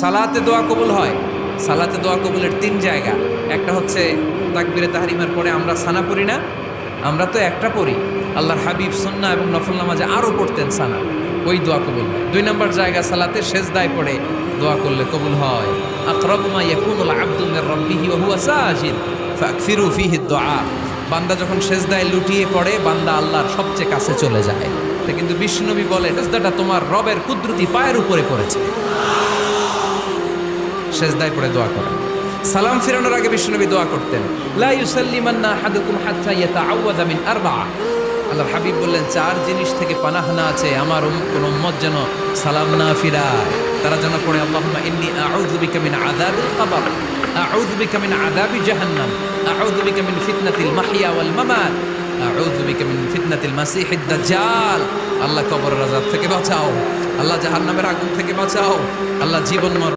সালাতে দোয়া কবুল হয়। সালাতে দোয়া কবুলের তিন জায়গা। একটা হচ্ছে তাকবীরে তাহরিমার পরে আমরা সানা পড়ি না, আমরা তো একটা পড়ি। আল্লাহর হাবিব সুন্নাহ এবং নফল নামাজে আরও পড়তেন সানা, ওই দোয়া কবুল হয়। দুই নম্বর জায়গা সালাতে সেজদায় পড়ে দোয়া করলে কবুল হয়। আকরাবু মা ইয়াকুনুল আবদু মির রাব্বিহি ওয়া হুয়া সাজিদ ফাকসিরু ফীহি দুআ। বান্দা যখন সেজদায় লুটিয়ে পড়ে, বান্দা আল্লাহর সবচেয়ে কাছে চলে যায়। তা কিন্তু বিষ্ণুনবী বলে, সেজদাটা তোমার রবের কুদরতি পায়ের উপরে পড়েছে। সেজদায় পড়ে দোয়া করেন। সালাম ফিরানোর আগে বিশ্বনবী দোয়া করতেন, লা ইউসাল্লিমান্না আহাদুকুম হাত্তা ইয়াতাআওয়াযা মিন আরবা'a। আল্লাহর হাবিব বললেন, চার জিনিস থেকে পানাহানা আছে আমার কোন উম্মত যেন সালাম না ফিরায়। তারা যেন পড়ে, আল্লাহুম্মা ইন্নী আউযু বিকা মিন আযাবিল কবর, আউযু বিকা মিন আযাবি জাহান্নাম, আউযু বিকা মিন ফিতনাতিল মাহইয়া ওয়াল মামাত, আউযু বিকা মিন ফিতনাতিল মাসিহিদ দাজ্জাল। আল্লাহ কবরের আযাব থেকে বাঁচাও, আল্লাহ জাহান্নামের আগুন থেকে বাঁচাও, আল্লাহ জীবন